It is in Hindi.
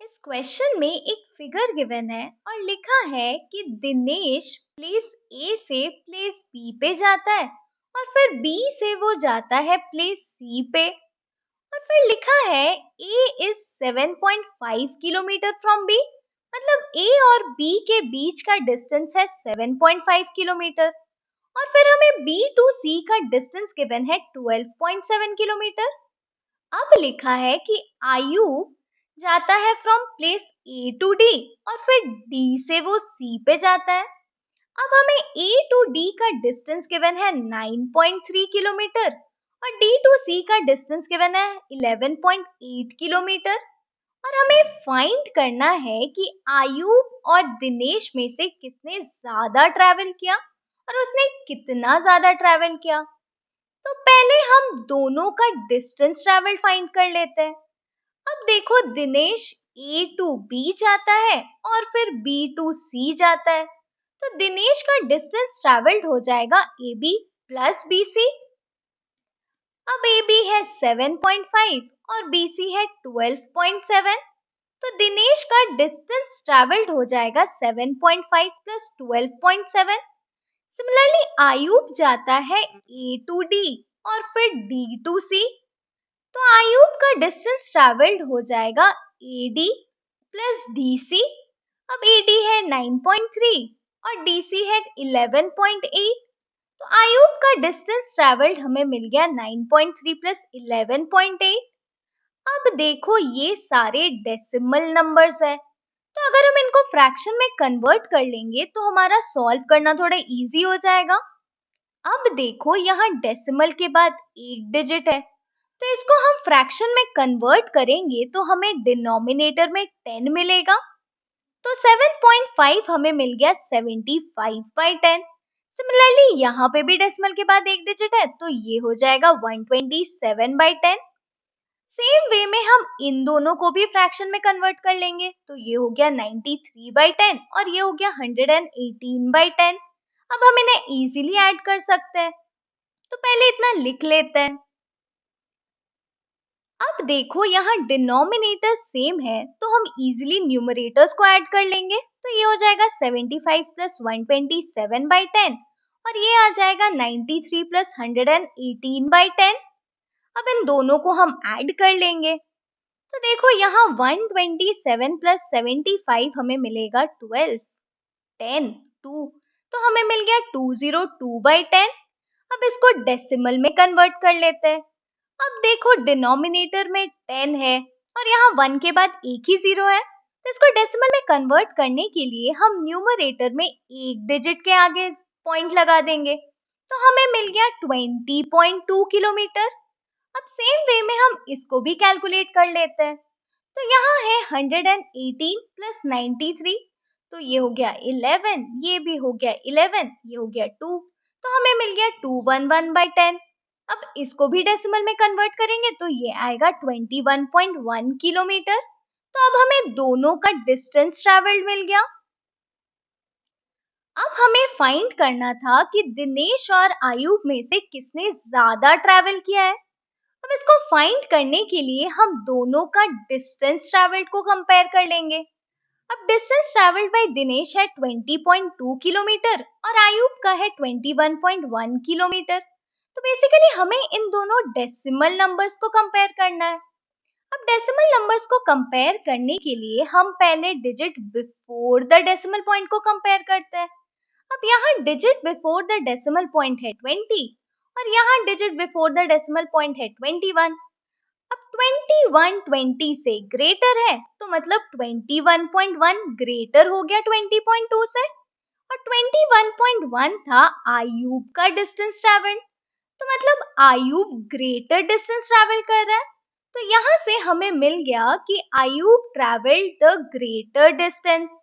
इस क्वेश्चन में एक फिगर गिवन है और लिखा है कि दिनेश प्लेस ए से प्लेस बी पे जाता है और फिर बी से वो जाता है प्लेस सी पे और फिर लिखा है ए इज 7.5 किलोमीटर फ्रॉम बी। मतलब ए और बी के बीच का डिस्टेंस है 7.5 किलोमीटर और फिर हमें बी टू सी का डिस्टेंस गिवन है 12.7 किलोमीटर। अब लिखा है कि आयुब जाता है from place A to D और फिर डी से वो सी पे जाता है। अब हमें ए टू डी का डिस्टेंस गिवन है 9.3 किलोमीटर और डी टू सी का डिस्टेंस गिवन है 11.8 किलोमीटर। और हमें फाइंड करना है कि आयुब और दिनेश में से किसने ज्यादा ट्रैवल किया और उसने कितना ज्यादा ट्रैवल किया। तो पहले हम दोनों का डिस्टेंस ट्रैवल फाइंड कर लेते हैं। अब देखो दिनेश ए टू बी जाता है और फिर बी टू सी जाता है, तो दिनेश का डिस्टेंस ट्रैवल्ड हो जाएगा A B plus B C. अब ए बी है 7.5 और बी सी है 12.7, तो दिनेश का डिस्टेंस ट्रैवल्ड हो जाएगा 7.5 प्लस 12.7। सिमिलरली आयुब जाता है ए टू डी और फिर डी टू सी, तो आयुब का डिस्टेंस ट्रैवल्ड हो जाएगा A D plus D C. अब ए डी है 9.3 और डी सी है 11.8, तो आयुब का डिस्टेंस ट्रैवल्ड हमें मिल गया 9.3 प्लस 11.8। अब देखो ये सारे डेसिमल नंबर्स है, तो अगर हम इनको फ्रैक्शन में कन्वर्ट कर लेंगे तो हमारा सॉल्व करना थोड़ा इजी हो जाएगा। अब देखो यहाँ डेसिमल के बाद एक डिजिट है, तो इसको हम फ्रैक्शन में कन्वर्ट करेंगे तो हमें डिनोमिनेटर में 10 मिलेगा, तो 7.5 हमें मिल गया 75/10। सिमिलरली यहाँ पे भी डेसिमल के बाद एक डिजिट है, तो ये हो जाएगा 127/10। सेम वे में हम इन दोनों को भी फ्रैक्शन में कन्वर्ट कर लेंगे, तो ये हो गया 93/10 और ये हो गया 118/10। अब हम इन्हें इजीली ऐड कर सकते हैं, तो पहले इतना लिख लेते हैं। अब देखो यहाँ डिनोमिनेटर सेम है, तो हम इजीली न्यूमरेटर्स को ऐड कर लेंगे, तो ये हो जाएगा 75 प्लस 127/10 और ये आ जाएगा 93 प्लस 118/10। अब इन दोनों को हम ऐड कर लेंगे, तो देखो यहाँ 127 प्लस 75 हमें मिलेगा 12, 10, 2, तो हमें मिल गया 202/10। अब इसको डेसिमल में कन्वर्ट कर लेते हैं। अब देखो डिनोमिनेटर में 10 है और यहाँ 1 के बाद एक ही 0 है, तो इसको डेसिमल में कन्वर्ट करने के लिए हम न्यूमरेटर में एक डिजिट के आगे पॉइंट लगा देंगे, तो हमें मिल गया 20.2 किलोमीटर। अब सेम वे में हम इसको भी कैलकुलेट कर लेते हैं, तो यहाँ है 118 प्लस 93, तो ये हो गया 11, ये भी हो गया 11, ये हो गया 2, तो हमें मिल गया 211/10। अब इसको भी डेसिमल में कन्वर्ट करेंगे तो ये आएगा 21.1 किलोमीटर। तो अब हमें दोनों का डिस्टेंस ट्रैवल्ड मिल गया। अब हमें फाइंड करना था कि दिनेश और आयुब में से किसने ज्यादा ट्रैवल किया है। अब इसको फाइंड करने के लिए हम दोनों का डिस्टेंस ट्रैवल्ड को कंपेयर कर लेंगे। अब डिस्टेंस ट्रैवल्ड बाय दिनेश है 20.2 किलोमीटर और आयुब का है 21.1 किलोमीटर। तो बेसिकली हमें इन दोनों डेसिमल नंबर्स को कंपेयर करना है। अब डेसिमल नंबर्स को कंपेयर करने के लिए हम पहले digit before the decimal point को कंपेयर करते हैं। अब यहाँ digit before the decimal point है 20 और यहाँ digit before the decimal point है 21। अब 21 20 से ग्रेटर है, तो मतलब 21.1 ग्रेटर हो गया 20.2 से, और 21.1 था आयुब का डिस्टेंस ट्रैवल, तो मतलब आयुब ग्रेटर डिस्टेंस ट्रैवल कर रहा है। तो यहाँ से हमें मिल गया कि Ayub travelled the greater distance.